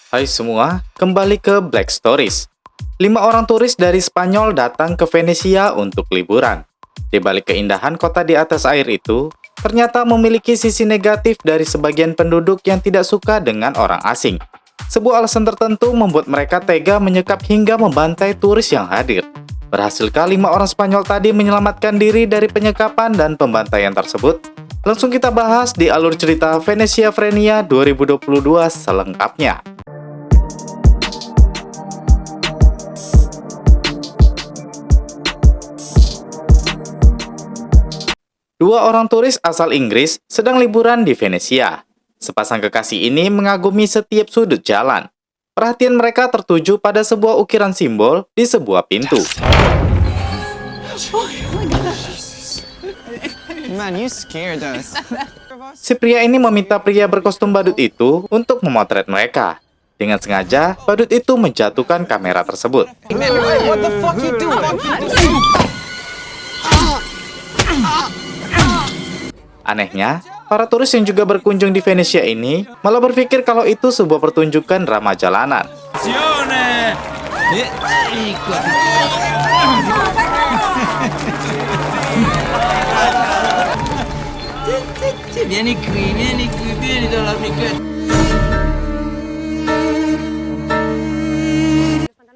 Hai semua, kembali ke Black Stories. 5 orang turis dari Spanyol datang ke Venesia untuk liburan. Di balik keindahan kota di atas air itu, ternyata memiliki sisi negatif dari sebagian penduduk yang tidak suka dengan orang asing. Sebuah alasan tertentu membuat mereka tega menyekap hingga membantai turis yang hadir. Berhasilkah 5 orang Spanyol tadi menyelamatkan diri dari penyekapan dan pembantaian tersebut? Langsung kita bahas di alur cerita Venesia Frenia 2022 selengkapnya. Dua orang turis asal Inggris sedang liburan di Venesia. Sepasang kekasih ini mengagumi setiap sudut jalan. Perhatian mereka tertuju pada sebuah ukiran simbol di sebuah pintu. Man, you scared us. Si pria ini meminta pria berkostum badut itu untuk memotret mereka. Dengan sengaja, badut itu menjatuhkan kamera tersebut. Man, what the fuck you doing? Anehnya, para turis yang juga berkunjung di Venesia ini malah berpikir kalau itu sebuah pertunjukan drama jalanan. Vieni dans la piquette.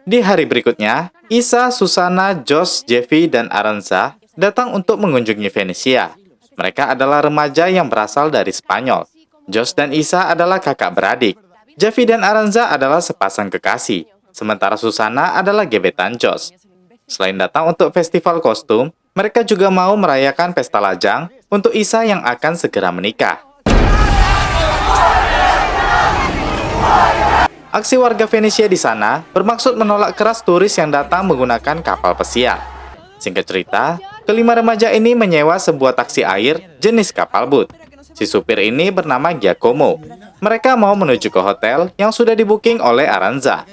Di hari berikutnya, Isa, Susana, Josh, Jeffy, dan Aranza datang untuk mengunjungi Venesia. Mereka adalah remaja yang berasal dari Spanyol. Josh dan Isa adalah kakak beradik. Jeffy dan Aranza adalah sepasang kekasih. Sementara Susana adalah gebetan Josh. Selain datang untuk festival kostum, mereka juga mau merayakan pesta lajang untuk Isa yang akan segera menikah. Aksi warga Venesia di sana bermaksud menolak keras turis yang datang menggunakan kapal pesiar. Singkat cerita, kelima remaja ini menyewa sebuah taksi air jenis kapal boat. Si supir ini bernama Giacomo. Mereka mau menuju ke hotel yang sudah di-booking oleh Aranza.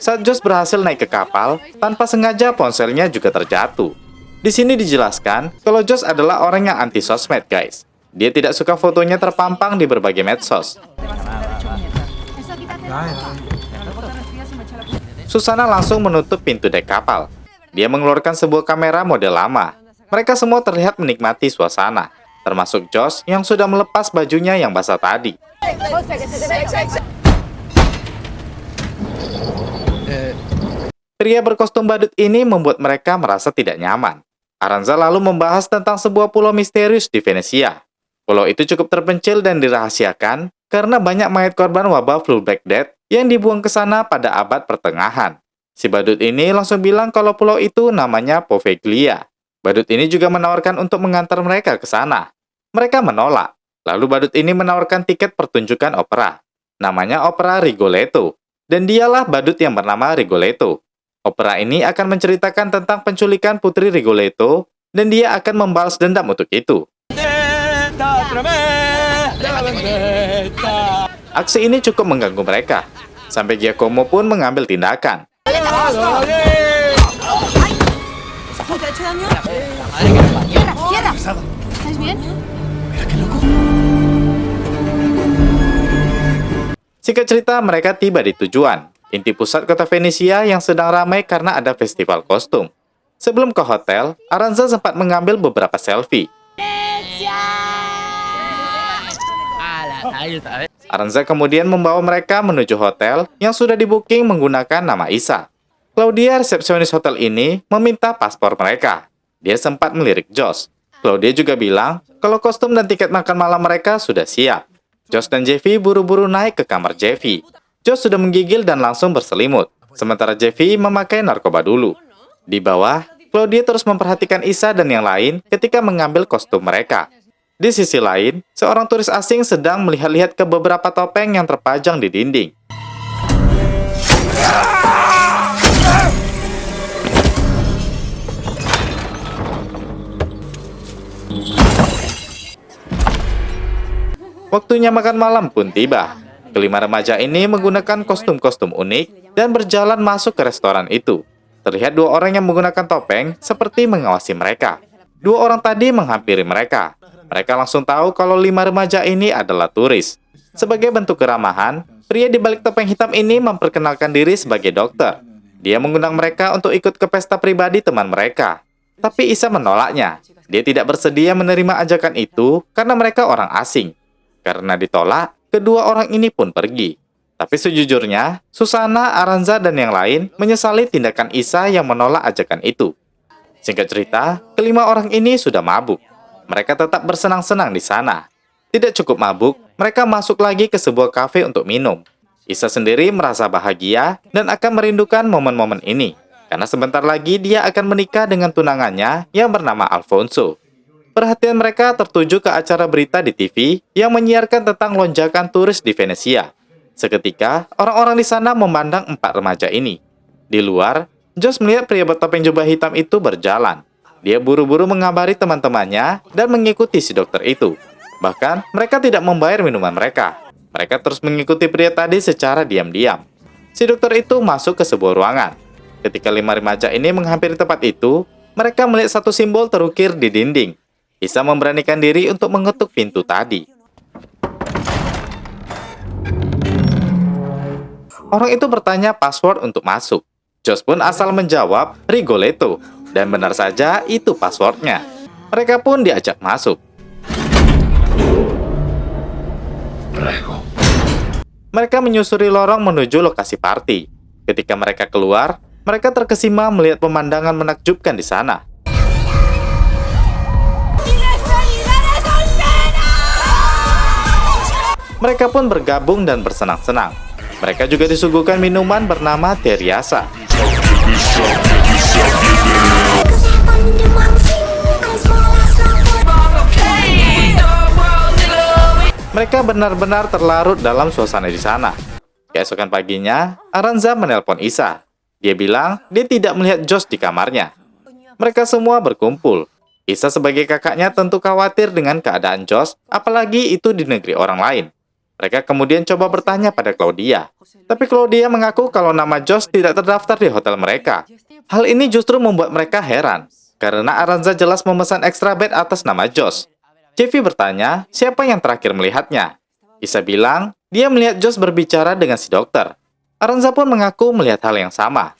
Saat Josh berhasil naik ke kapal, tanpa sengaja ponselnya juga terjatuh. Di sini dijelaskan kalau Josh adalah orang yang anti sosmed, guys. Dia tidak suka fotonya terpampang di berbagai medsos. Susana langsung menutup pintu dek kapal. Dia mengeluarkan sebuah kamera model lama. Mereka semua terlihat menikmati suasana, termasuk Josh yang sudah melepas bajunya yang basah tadi. Pria berkostum badut ini membuat mereka merasa tidak nyaman. Aranza lalu membahas tentang sebuah pulau misterius di Venesia. Pulau itu cukup terpencil dan dirahasiakan karena banyak mayat korban wabah flu Black Death yang dibuang ke sana pada abad pertengahan. Si badut ini langsung bilang kalau pulau itu namanya Poveglia. Badut ini juga menawarkan untuk mengantar mereka ke sana. Mereka menolak. Lalu badut ini menawarkan tiket pertunjukan opera. Namanya opera Rigoletto. Dan dialah badut yang bernama Rigoletto. Opera ini akan menceritakan tentang penculikan Putri Rigoletto dan dia akan membalas dendam untuk itu. Aksi ini cukup mengganggu mereka. Sampai Giacomo pun mengambil tindakan. Singkat cerita, mereka tiba di tujuan, inti pusat kota Venesia yang sedang ramai karena ada festival kostum. Sebelum ke hotel, Aranza sempat mengambil beberapa selfie. Aranza kemudian membawa mereka menuju hotel yang sudah di-booking menggunakan nama Isa. Claudia, resepsionis hotel ini, meminta paspor mereka. Dia sempat melirik Josh. Claudia juga bilang kalau kostum dan tiket makan malam mereka sudah siap. Josh dan Jeffy buru-buru naik ke kamar Jeffy. Josh sudah menggigil dan langsung berselimut. Sementara Jeffy memakai narkoba dulu. Di bawah, Claudia terus memperhatikan Isa dan yang lain ketika mengambil kostum mereka. Di sisi lain, seorang turis asing sedang melihat-lihat ke beberapa topeng yang terpajang di dinding. Waktunya makan malam pun tiba. Kelima remaja ini menggunakan kostum-kostum unik dan berjalan masuk ke restoran itu. Terlihat 2 orang yang menggunakan topeng seperti mengawasi mereka. 2 orang tadi menghampiri mereka. Mereka langsung tahu kalau 5 remaja ini adalah turis. Sebagai bentuk keramahan, pria di balik topeng hitam ini memperkenalkan diri sebagai dokter. Dia mengundang mereka untuk ikut ke pesta pribadi teman mereka. Tapi Isa menolaknya. Dia tidak bersedia menerima ajakan itu karena mereka orang asing. Karena ditolak, kedua orang ini pun pergi. Tapi sejujurnya, Susana, Aranza, dan yang lain menyesali tindakan Isa yang menolak ajakan itu. Singkat cerita, kelima orang ini sudah mabuk. Mereka tetap bersenang-senang di sana. Tidak cukup mabuk, mereka masuk lagi ke sebuah kafe untuk minum. Isa sendiri merasa bahagia dan akan merindukan momen-momen ini. Karena sebentar lagi dia akan menikah dengan tunangannya yang bernama Alfonso. Perhatian mereka tertuju ke acara berita di TV yang menyiarkan tentang lonjakan turis di Venesia. Seketika, orang-orang di sana memandang 4 remaja ini. Di luar, Josh melihat pria bertopeng jubah hitam itu berjalan. Dia buru-buru mengabari teman-temannya dan mengikuti si dokter itu. Bahkan, mereka tidak membayar minuman mereka. Mereka terus mengikuti pria tadi secara diam-diam. Si dokter itu masuk ke sebuah ruangan. Ketika 5 remaja ini menghampiri tempat itu, mereka melihat satu simbol terukir di dinding. Isa memberanikan diri untuk mengetuk pintu tadi. Orang itu bertanya password untuk masuk. Josh pun asal menjawab Rigoletto. Dan benar saja itu passwordnya. Mereka pun diajak masuk. Mereka menyusuri lorong menuju lokasi party. Ketika mereka keluar, mereka terkesima melihat pemandangan menakjubkan di sana. Mereka pun bergabung dan bersenang-senang. Mereka juga disuguhkan minuman bernama Teriasa. Mereka benar-benar terlarut dalam suasana di sana. Keesokan paginya, Aranza menelpon Isa. Dia bilang dia tidak melihat Josh di kamarnya. Mereka semua berkumpul. Isa sebagai kakaknya tentu khawatir dengan keadaan Josh, apalagi itu di negeri orang lain. Mereka kemudian coba bertanya pada Claudia. Tapi Claudia mengaku kalau nama Josh tidak terdaftar di hotel mereka. Hal ini justru membuat mereka heran, karena Aranza jelas memesan extra bed atas nama Josh. Jeffy bertanya, siapa yang terakhir melihatnya? Isa bilang, dia melihat Josh berbicara dengan si dokter. Aranza pun mengaku melihat hal yang sama.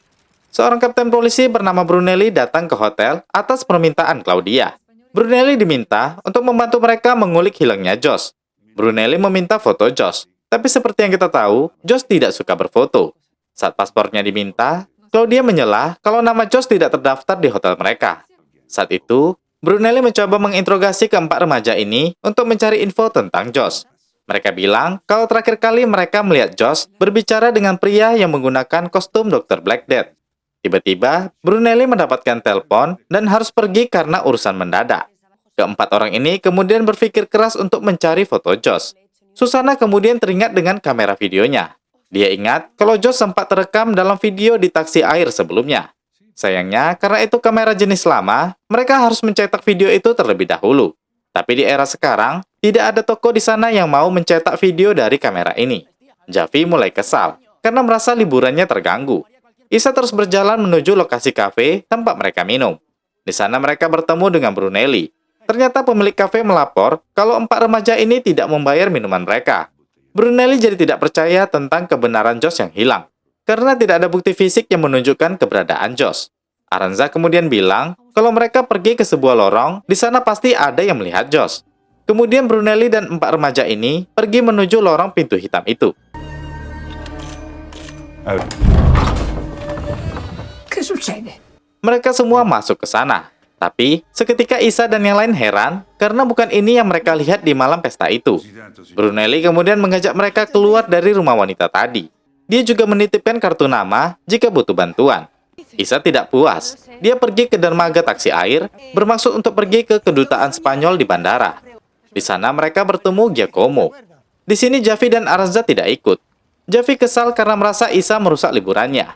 Seorang kapten polisi bernama Brunelli datang ke hotel atas permintaan Claudia. Brunelli diminta untuk membantu mereka mengulik hilangnya Josh. Brunelli meminta foto Josh, tapi seperti yang kita tahu, Josh tidak suka berfoto. Saat paspornya diminta, Claudia menyela kalau nama Josh tidak terdaftar di hotel mereka. Saat itu, Brunelli mencoba menginterogasi keempat remaja ini untuk mencari info tentang Josh. Mereka bilang kalau terakhir kali mereka melihat Josh berbicara dengan pria yang menggunakan kostum Dr. Black Death. Tiba-tiba, Brunelli mendapatkan telepon dan harus pergi karena urusan mendadak. Keempat orang ini kemudian berpikir keras untuk mencari foto Josh. Susana kemudian teringat dengan kamera videonya. Dia ingat kalau Josh sempat terekam dalam video di taksi air sebelumnya. Sayangnya, karena itu kamera jenis lama, mereka harus mencetak video itu terlebih dahulu. Tapi di era sekarang, tidak ada toko di sana yang mau mencetak video dari kamera ini. Javi mulai kesal, karena merasa liburannya terganggu. Isa terus berjalan menuju lokasi kafe tempat mereka minum. Di sana mereka bertemu dengan Brunelli. Ternyata pemilik kafe melapor kalau 4 remaja ini tidak membayar minuman mereka. Brunelli jadi tidak percaya tentang kebenaran Josh yang hilang, karena tidak ada bukti fisik yang menunjukkan keberadaan Josh. Aranza kemudian bilang kalau mereka pergi ke sebuah lorong, di sana pasti ada yang melihat Josh. Kemudian Brunelli dan 4 remaja ini pergi menuju lorong pintu hitam itu. Mereka semua masuk ke sana. Tapi, seketika Isa dan yang lain heran karena bukan ini yang mereka lihat di malam pesta itu. Brunelli kemudian mengajak mereka keluar dari rumah wanita tadi. Dia juga menitipkan kartu nama jika butuh bantuan. Isa tidak puas. Dia pergi ke dermaga taksi air, bermaksud untuk pergi ke kedutaan Spanyol di bandara. Di sana mereka bertemu Giacomo. Di sini Javi dan Aranza tidak ikut. Javi kesal karena merasa Isa merusak liburannya.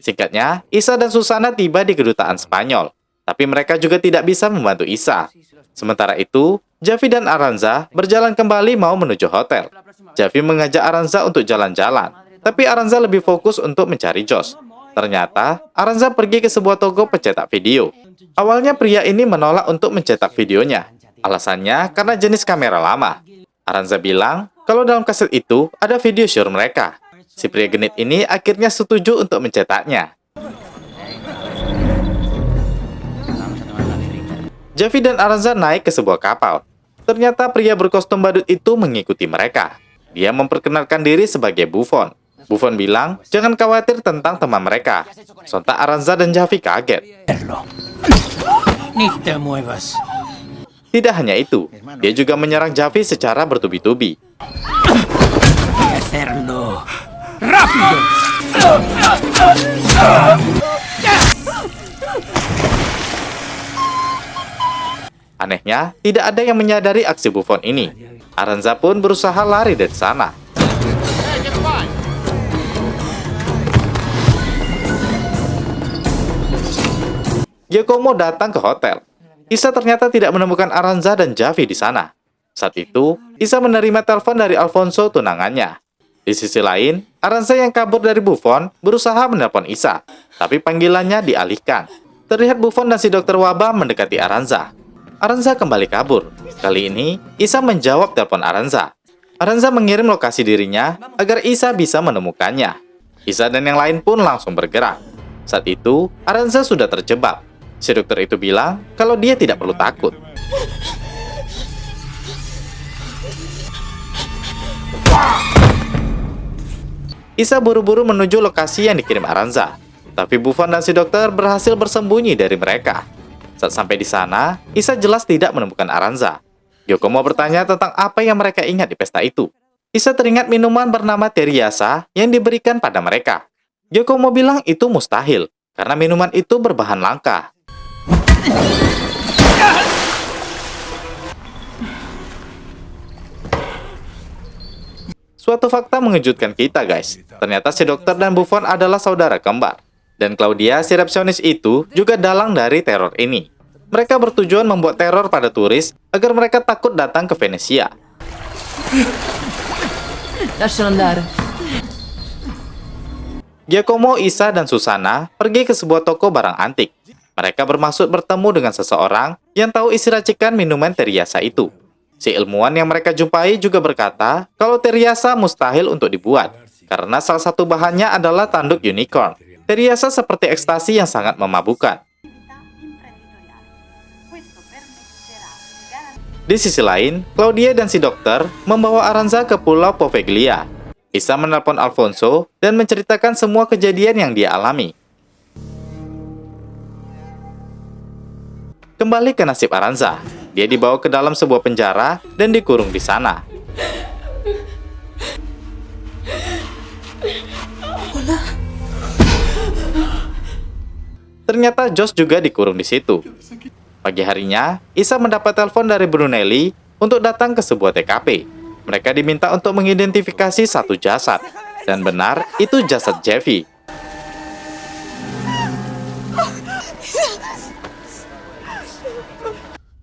Singkatnya, Isa dan Susana tiba di kedutaan Spanyol. Tapi mereka juga tidak bisa membantu Isa. Sementara itu, Javi dan Aranza berjalan kembali mau menuju hotel. Javi mengajak Aranza untuk jalan-jalan, tapi Aranza lebih fokus untuk mencari Josh. Ternyata, Aranza pergi ke sebuah toko pencetak video. Awalnya pria ini menolak untuk mencetak videonya. Alasannya karena jenis kamera lama. Aranza bilang kalau dalam kaset itu ada video syur mereka. Si pria genit ini akhirnya setuju untuk mencetaknya. Javi dan Aranza naik ke sebuah kapal. Ternyata pria berkostum badut itu mengikuti mereka. Dia memperkenalkan diri sebagai Buffon. Buffon bilang jangan khawatir tentang teman mereka. Sontak Aranza dan Javi kaget. Ni te muevas. Tidak hanya itu, dia juga menyerang Javi secara bertubi-tubi. Hacerlo. ¡Rápido! Anehnya, tidak ada yang menyadari aksi Buffon ini. Aranza pun berusaha lari dari sana. Giacomo datang ke hotel. Isa ternyata tidak menemukan Aranza dan Javi di sana. Saat itu, Isa menerima telepon dari Alfonso tunangannya. Di sisi lain, Aranza yang kabur dari Buffon berusaha menelpon Isa, tapi panggilannya dialihkan. Terlihat Buffon dan si dokter wabah mendekati Aranza. Aranza kembali kabur. Kali ini, Isa menjawab telepon Aranza. Aranza mengirim lokasi dirinya agar Isa bisa menemukannya. Isa dan yang lain pun langsung bergerak. Saat itu, Aranza sudah terjebak. Si dokter itu bilang kalau dia tidak perlu takut. Isa buru-buru menuju lokasi yang dikirim Aranza. Tapi Buffon dan si dokter berhasil bersembunyi dari mereka. Saat sampai di sana, Isa jelas tidak menemukan Aranza. Giacomo bertanya tentang apa yang mereka ingat di pesta itu. Isa teringat minuman bernama Teriasa yang diberikan pada mereka. Giacomo bilang itu mustahil, karena minuman itu berbahan langka. Suatu fakta mengejutkan kita, guys. Ternyata si dokter dan Buffon adalah saudara kembar. Dan Claudia, si resepsionis itu, juga dalang dari teror ini. Mereka bertujuan membuat teror pada turis agar mereka takut datang ke Venesia. Lascialo andare. Giacomo, Isa, dan Susana pergi ke sebuah toko barang antik. Mereka bermaksud bertemu dengan seseorang yang tahu isi racikan minuman Teriasa itu. Si ilmuwan yang mereka jumpai juga berkata kalau Teriasa mustahil untuk dibuat, karena salah satu bahannya adalah tanduk unicorn. Teriasa seperti ekstasi yang sangat memabukkan. Di sisi lain, Claudia dan si dokter membawa Aranza ke Pulau Poveglia. Isa menelpon Alfonso dan menceritakan semua kejadian yang dia alami. Kembali ke nasib Aranza, dia dibawa ke dalam sebuah penjara dan dikurung di sana. Ternyata Josh juga dikurung di situ. Pagi harinya, Isa mendapat telepon dari Brunelli untuk datang ke sebuah TKP. Mereka diminta untuk mengidentifikasi satu jasad. Dan benar, itu jasad Javi.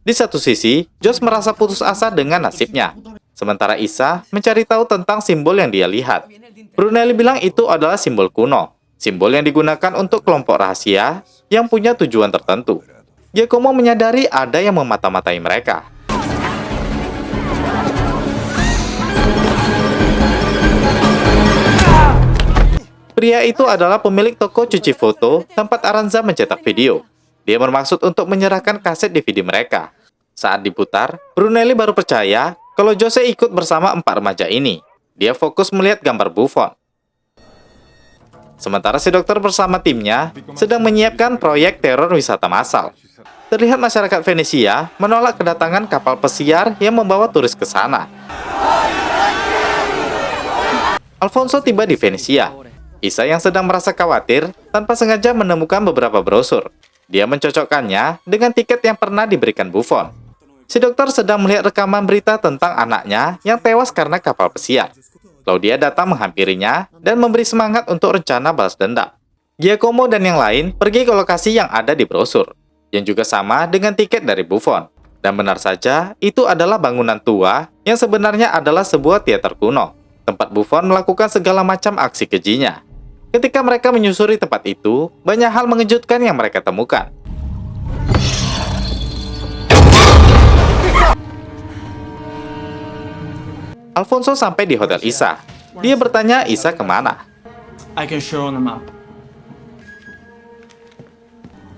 Di satu sisi, Josh merasa putus asa dengan nasibnya. Sementara Isa mencari tahu tentang simbol yang dia lihat. Brunelli bilang itu adalah simbol kuno. Simbol yang digunakan untuk kelompok rahasia yang punya tujuan tertentu. Giacomo menyadari ada yang memata-matai mereka. Pria itu adalah pemilik toko cuci foto tempat Aranza mencetak video. Dia bermaksud untuk menyerahkan kaset DVD mereka. Saat diputar, Brunelli baru percaya kalau Jose ikut bersama 4 remaja ini. Dia fokus melihat gambar Buffon. Sementara si dokter bersama timnya sedang menyiapkan proyek teror wisata massal. Terlihat masyarakat Venesia menolak kedatangan kapal pesiar yang membawa turis ke sana. Alfonso tiba di Venesia. Isa yang sedang merasa khawatir tanpa sengaja menemukan beberapa brosur. Dia mencocokkannya dengan tiket yang pernah diberikan Buffon. Si dokter sedang melihat rekaman berita tentang anaknya yang tewas karena kapal pesiar. Claudia datang menghampirinya dan memberi semangat untuk rencana balas dendam. Giacomo dan yang lain pergi ke lokasi yang ada di brosur, yang juga sama dengan tiket dari Buffon. Dan benar saja, itu adalah bangunan tua yang sebenarnya adalah sebuah teater kuno, tempat Buffon melakukan segala macam aksi kejinya. Ketika mereka menyusuri tempat itu, banyak hal mengejutkan yang mereka temukan. Alfonso sampai di hotel Isa. Dia bertanya Isa kemana. I can show on the map.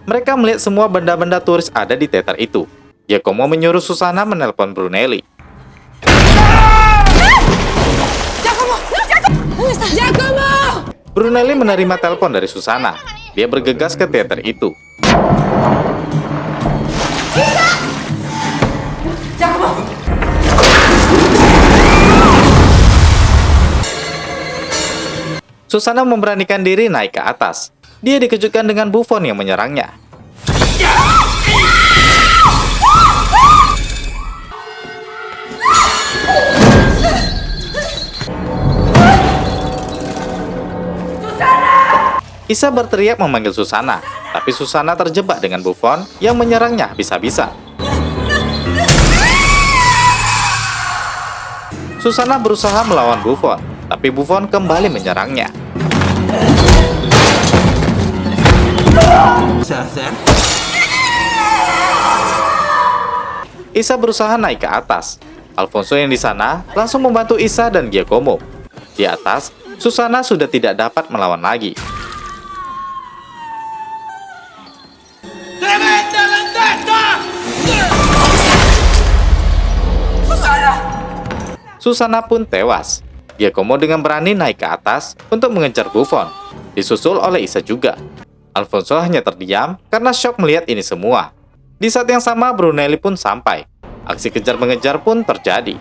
Mereka melihat semua benda-benda turis ada di teater itu. Giacomo menyuruh Susana menelpon Brunelli. Brunelli menerima telepon dari Susana. Dia bergegas ke teater itu. Susana memberanikan diri naik ke atas. Dia dikejutkan dengan Buffon yang menyerangnya. Isa berteriak memanggil Susana, tapi Susana terjebak dengan Buffon yang menyerangnya habis-habisan. Susana berusaha melawan Buffon, tapi Buffon kembali menyerangnya. Isa berusaha naik ke atas. Alfonso yang di sana langsung membantu Isa dan Giacomo. Di atas, Susana sudah tidak dapat melawan lagi. Susana pun tewas. Giacomo dengan berani naik ke atas untuk mengejar Buffon, disusul oleh Isa juga. Alfonso hanya terdiam karena syok melihat ini semua. Di saat yang sama, Brunelli pun sampai. Aksi kejar-mengejar pun terjadi.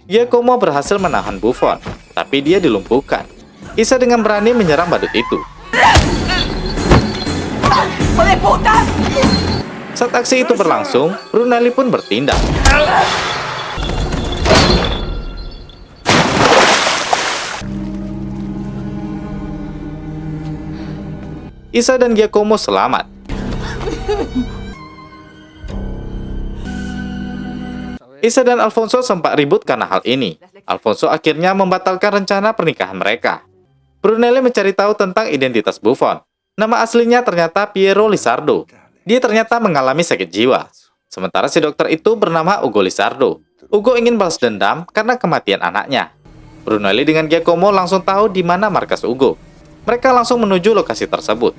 Giacomo berhasil menahan Buffon, tapi dia dilumpuhkan. Isa dengan berani menyerang badut itu. Saat aksi itu berlangsung, Brunelli pun bertindak. Isa dan Giacomo selamat. Isa dan Alfonso sempat ribut karena hal ini. Alfonso akhirnya membatalkan rencana pernikahan mereka. Brunelli mencari tahu tentang identitas Buffon. Nama aslinya ternyata Piero Lizardo. Dia ternyata mengalami sakit jiwa. Sementara si dokter itu bernama Ugo Lizardo. Ugo ingin balas dendam karena kematian anaknya. Brunelli dengan Giacomo langsung tahu di mana markas Ugo. Mereka langsung menuju lokasi tersebut.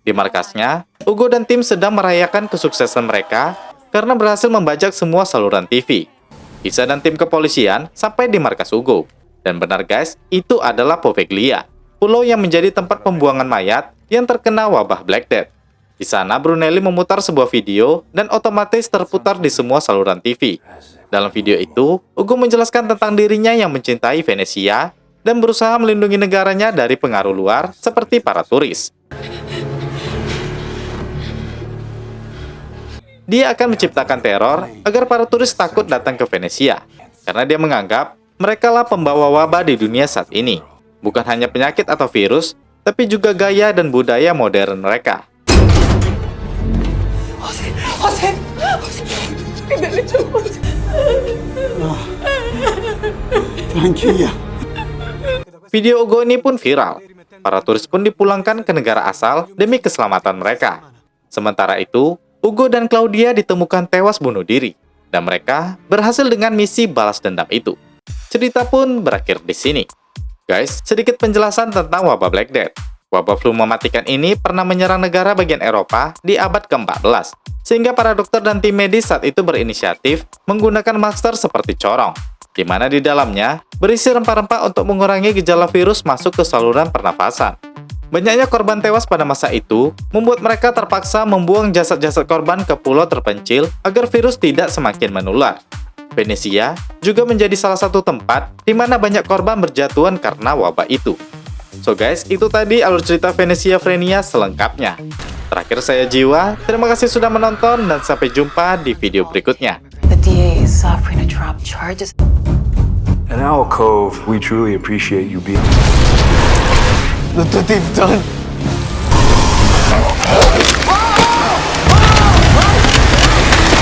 Di markasnya, Ugo dan tim sedang merayakan kesuksesan mereka karena berhasil membajak semua saluran TV. Isa dan tim kepolisian sampai di markas Ugo. Dan benar guys, itu adalah Poveglia, pulau yang menjadi tempat pembuangan mayat yang terkena wabah Black Death. Di sana, Brunelli memutar sebuah video dan otomatis terputar di semua saluran TV. Dalam video itu, Ugo menjelaskan tentang dirinya yang mencintai Venesia dan berusaha melindungi negaranya dari pengaruh luar seperti para turis. Dia akan menciptakan teror agar para turis takut datang ke Venesia, karena dia menganggap merekalah pembawa wabah di dunia saat ini. Bukan hanya penyakit atau virus, tapi juga gaya dan budaya modern mereka. Video Ugo ini pun viral. Para turis pun dipulangkan ke negara asal demi keselamatan mereka. Sementara itu, Ugo dan Claudia ditemukan tewas bunuh diri, dan mereka berhasil dengan misi balas dendam itu. Cerita pun berakhir di sini. Guys, sedikit penjelasan tentang wabah Black Death. Wabah flu mematikan ini pernah menyerang negara bagian Eropa di abad ke-14, sehingga para dokter dan tim medis saat itu berinisiatif menggunakan masker seperti corong, di mana di dalamnya berisi rempah-rempah untuk mengurangi gejala virus masuk ke saluran pernafasan. Banyaknya korban tewas pada masa itu membuat mereka terpaksa membuang jasad-jasad korban ke pulau terpencil agar virus tidak semakin menular. Venesia juga menjadi salah satu tempat di mana banyak korban berjatuhan karena wabah itu. So guys, itu tadi alur cerita Venesia Frenia selengkapnya. Terakhir saya Jiwa, terima kasih sudah menonton dan sampai jumpa di video berikutnya. The DA is offering to drop charges. At Owl Cove, we truly appreciate you being... Look what they've done.